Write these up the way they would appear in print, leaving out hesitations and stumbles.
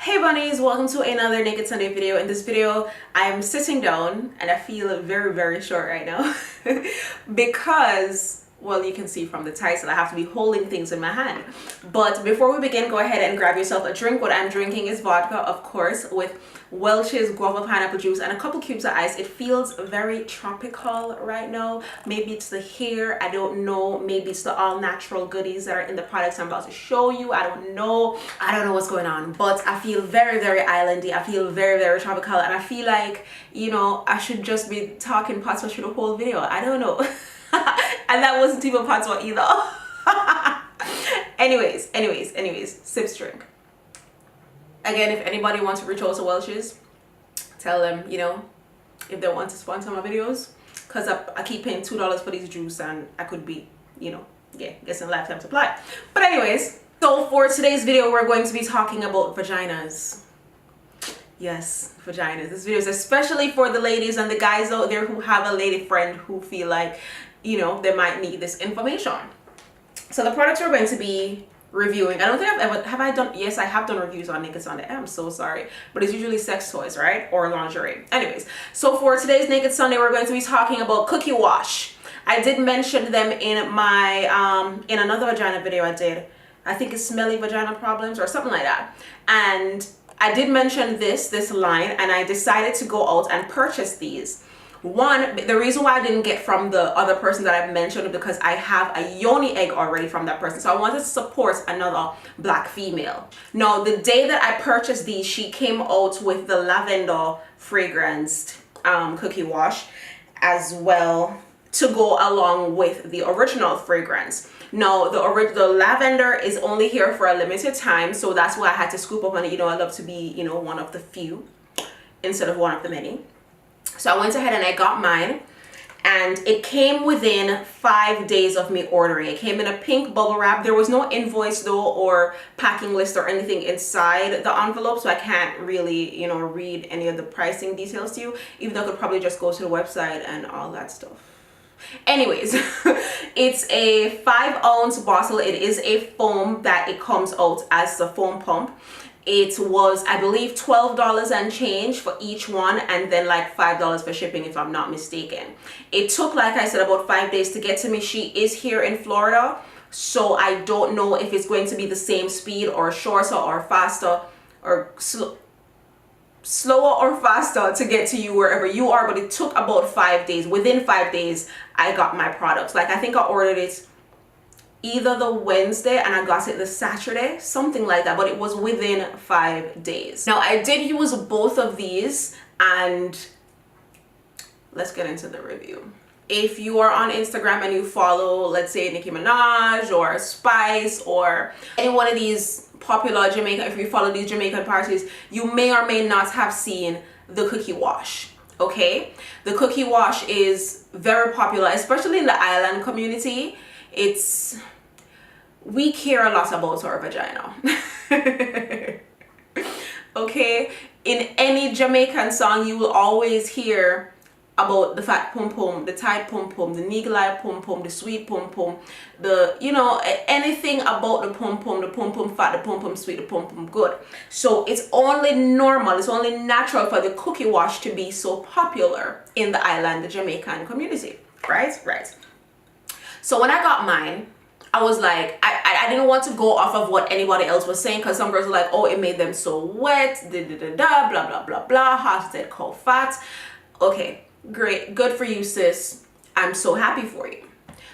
Hey bunnies, welcome to another Naked Sunday video. In this video, I'm sitting down and I feel very short right now because, well, you can see from the title, I have to be holding things in my hand. But before we begin, go ahead and grab yourself a drink. What I'm drinking is vodka, of course, with Welch's guava pineapple juice and a couple cubes of ice. It feels very tropical right now. Maybe it's the hair, I don't know. Maybe it's the all-natural goodies that are in the products I'm about to show you. I don't know what's going on, but I feel very islandy. I feel very tropical, and I feel like, you know, I should just be talking patois through the whole video. I don't know. And that wasn't even patois either. anyways, sips drink. Again, if anybody wants to reach out to Welch's, tell them, you know, if they want to sponsor my videos, because I keep paying $2 for these juice and I could be, you know, get some lifetime supply. But anyways, so for today's video, we're going to be talking about vaginas. Yes, vaginas. This video is especially for the ladies and the guys out there who have a lady friend who feel like, you know, they might need this information. So the products we're going to be reviewing, I don't think have I done, yes, I have done reviews on Naked Sunday. I'm so sorry, but it's usually sex toys, right, or lingerie. Anyways, so for today's Naked Sunday, we're going to be talking about cookie wash. I did mention them in my in another vagina video I did. I think it's smelly vagina problems or something like that, and I did mention this line, and I decided to go out and purchase these. One, the reason why I didn't get from the other person that I mentioned is because I have a yoni egg already from that person. So I wanted to support another black female. Now, the day that I purchased these, she came out with the lavender fragranced cookie wash as well to go along with the original fragrance. Now, the lavender is only here for a limited time, so that's why I had to scoop up on it. You know, I love to be, you know, one of the few instead of one of the many. So I went ahead and I got mine, and it came within 5 days of me ordering. It came in a pink bubble wrap. There was no invoice though, or packing list or anything inside the envelope, so I can't really, you know, read any of the pricing details to you, even though I could probably just go to the website and all that stuff. Anyways, it's a 5-ounce bottle. It is a foam that it comes out as the foam pump. It was, I believe, $12 and change for each one, and then like $5 for shipping if I'm not mistaken. It took, like I said, about 5 days to get to me. She is here in Florida, so I don't know if it's going to be the same speed or shorter or faster or slower or faster to get to you wherever you are, but it took about 5 days. Within 5 days, I got my products. Like, I think I ordered it either the Wednesday and I got it the Saturday, something like that, but it was within 5 days. Now, I did use both of these, and let's get into the review. If you are on Instagram and you follow, let's say, Nicki Minaj or Spice or any one of these popular Jamaican, if you follow these Jamaican parties, you may or may not have seen the cookie wash. Okay, the cookie wash is very popular, especially in the island community. We care a lot about our vagina. Okay, in any Jamaican song you will always hear about the fat pum pum, the tight pum pum, the niggle pum pum, the sweet pum pum, the, you know, anything about the pum pum fat, the pum pum sweet, the pum pum good. So it's only normal, it's only natural for the cookie wash to be so popular in the island, the Jamaican community, right? So when I got mine, I was like, I didn't want to go off of what anybody else was saying, because some girls were like, oh, it made them so wet, blah blah, hot said cold fat. Okay, great, good for you, sis. I'm so happy for you.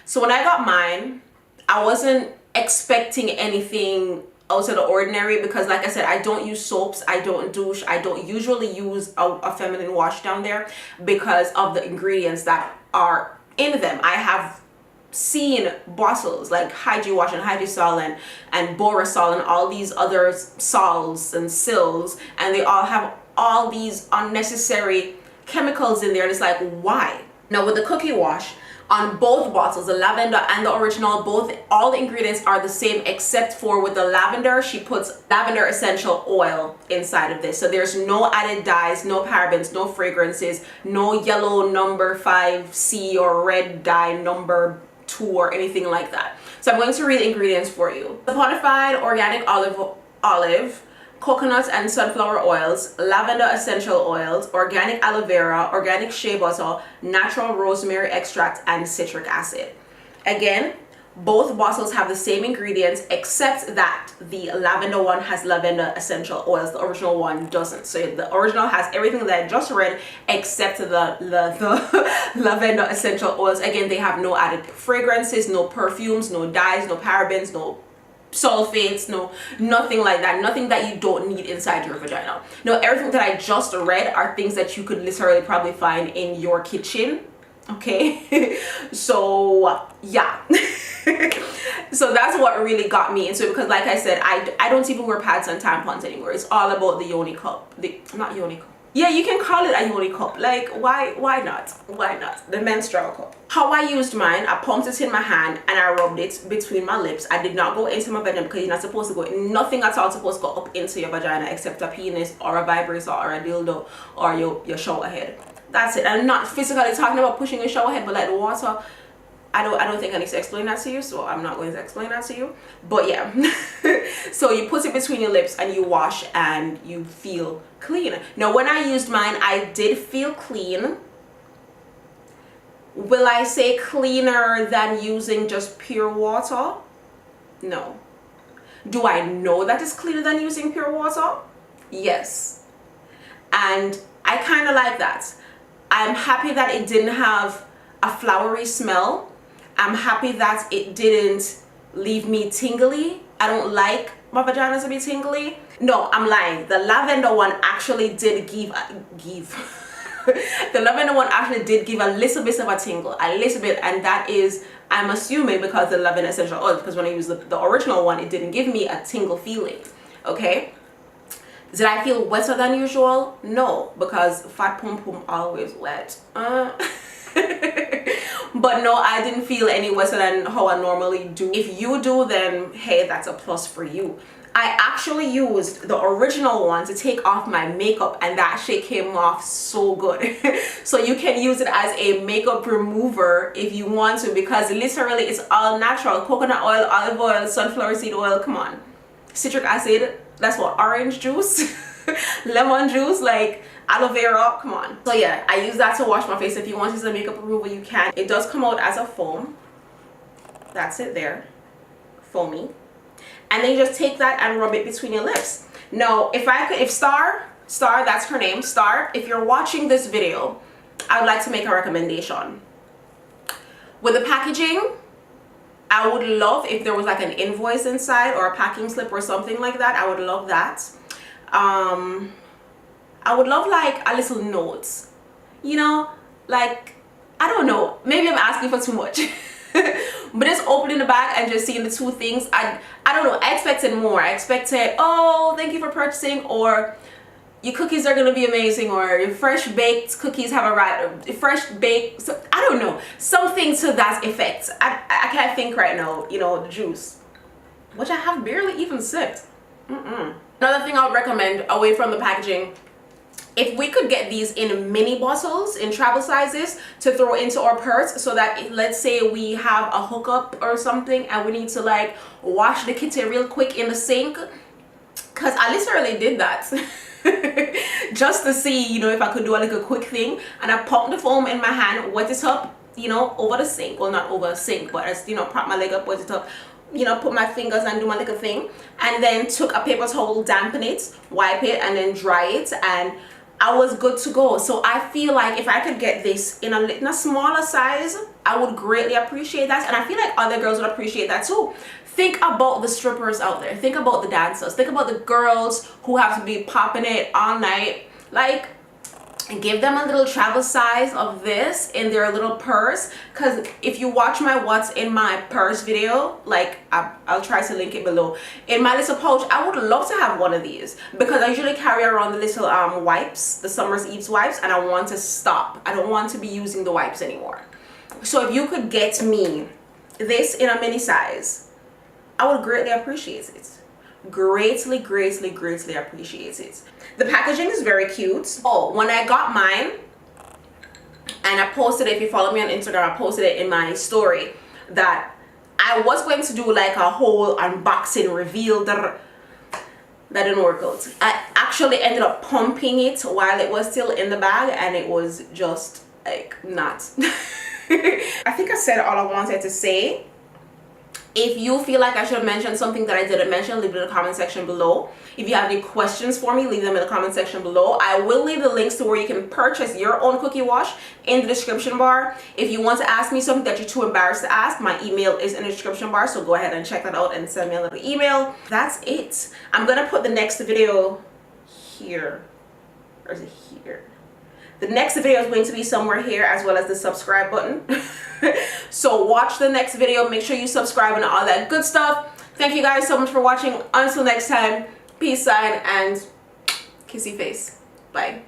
So when I got mine, I wasn't expecting anything out of the ordinary, because like I said, I don't use soaps, I don't douche, I don't usually use a feminine wash down there because of the ingredients that are in them. I have seen bottles like Hygie Wash and Hydrosol and Borosol and all these other sols and sills, and they all have all these unnecessary chemicals in there, and it's like, why? Now with the cookie wash, on both bottles, the lavender and the original, all the ingredients are the same, except for with the lavender, she puts lavender essential oil inside of this. So there's no added dyes, no parabens, no fragrances, no yellow number 5C or red dye number 2 or anything like that. So I'm going to read the ingredients for you. The Bonafide organic olive coconut and sunflower oils, lavender essential oils, organic aloe vera, organic shea butter, natural rosemary extract, and citric acid. Again, both bottles have the same ingredients except that the lavender one has lavender essential oils, the original one doesn't. So the original has everything that I just read except the lavender essential oils. Again, they have no added fragrances, no perfumes, no dyes, no parabens, no sulfates, no nothing like that, nothing that you don't need inside your vagina. Now, everything that I just read are things that you could literally probably find in your kitchen. Okay, so yeah. So that's what really got me into it, because like I said, I don't even wear pads and tampons anymore. It's all about the yoni cup. Not yoni cup. Yeah, you can call it a yoni cup. Like, why not? Why not? The menstrual cup. How I used mine, I pumped it in my hand and I rubbed it between my lips. I did not go into my vagina because you're not supposed to go, nothing at all supposed to go up into your vagina except a penis or a vibrator or a dildo or your shower head. That's it. I'm not physically talking about pushing your shower head, but like the water, I don't think I need to explain that to you, so I'm not going to explain that to you. But yeah, so you put it between your lips and you wash and you feel clean. Now, when I used mine, I did feel clean. Will I say cleaner than using just pure water? No. Do I know that it's cleaner than using pure water? Yes. And I kind of like that. I'm happy that it didn't have a flowery smell. I'm happy that it didn't leave me tingly. I don't like my vagina to be tingly. No, I'm lying. The lavender one actually did give the lavender one actually did give a little bit of a tingle, a little bit, and that is, I'm assuming, because the lavender essential oil, because when I used the original one, it didn't give me a tingle feeling. Okay, did I feel wetter than usual? No, because fat pum pum always wet. But no, I didn't feel any wetter than how I normally do. If you do, then hey, that's a plus for you. I actually used the original one to take off my makeup, and that shit came off so good. So you can use it as a makeup remover if you want to, because literally it's all natural. Coconut oil, olive oil, sunflower seed oil, come on. Citric acid, that's what, orange juice, lemon juice, like aloe vera, come on. So yeah, I use that to wash my face. If you want to use a makeup remover, you can. It does come out as a foam. That's it there, foamy. And then you just take that and rub it between your lips. Now, if Star, that's her name, Star, if you're watching this video, I would like to make a recommendation. With the packaging, I would love if there was like an invoice inside or a packing slip or something like that. I would love that. I would love like a little note, you know, like, I don't know, maybe I'm asking for too much. But just opening the bag and just seeing the two things, I don't know, I expected more. I expected, oh, thank you for purchasing, or your cookies are gonna be amazing, or your fresh baked cookies have a fresh baked, so, I don't know, something to that effect. I can't think right now, you know, the juice, which I have barely even sipped. Another thing I would recommend away from the packaging, if we could get these in mini bottles, in travel sizes, to throw into our purse, so that if, let's say we have a hookup or something and we need to like wash the kitchen real quick in the sink, because I literally did that just to see, you know, if I could do like a quick thing, and I pumped the foam in my hand, wet it up, you know, over the sink, well, not over the sink, but as, you know, prop my leg up, wet it up, you know, put my fingers and do my little thing, and then took a paper towel, dampen it, wipe it, and then dry it, and I was good to go. So I feel like if I could get this in a smaller size, I would greatly appreciate that, and I feel like other girls would appreciate that too. Think about the strippers out there, think about the dancers, think about the girls who have to be popping it all night. Like, give them a little travel size of this in their little purse, because if you watch my what's in my purse video, like I'll try to link it below, in my little pouch, I would love to have one of these, because I usually carry around the little wipes, the Summer's Eve's wipes, and I want to stop. I don't want to be using the wipes anymore. So if you could get me this in a mini size, I would greatly appreciate it. Greatly appreciate it. The packaging is very cute. Oh, when I got mine, and I posted it, if you follow me on Instagram, I posted it in my story, that I was going to do like a whole unboxing reveal. that didn't work out. I actually ended up pumping it while it was still in the bag, and it was just like not. I think I said all I wanted to say. If you feel like I should have mentioned something that I didn't mention, leave it in the comment section below. If you have any questions for me, leave them in the comment section below. I will leave the links to where you can purchase your own cookie wash in the description bar. If you want to ask me something that you're too embarrassed to ask, my email is in the description bar, so go ahead and check that out and send me a little email. That's it. I'm gonna put the next video here, or is it here? The next video is going to be somewhere here, as well as the subscribe button. So watch the next video, make sure you subscribe and all that good stuff. Thank you guys so much for watching. Until next time, peace sign and kissy face. Bye.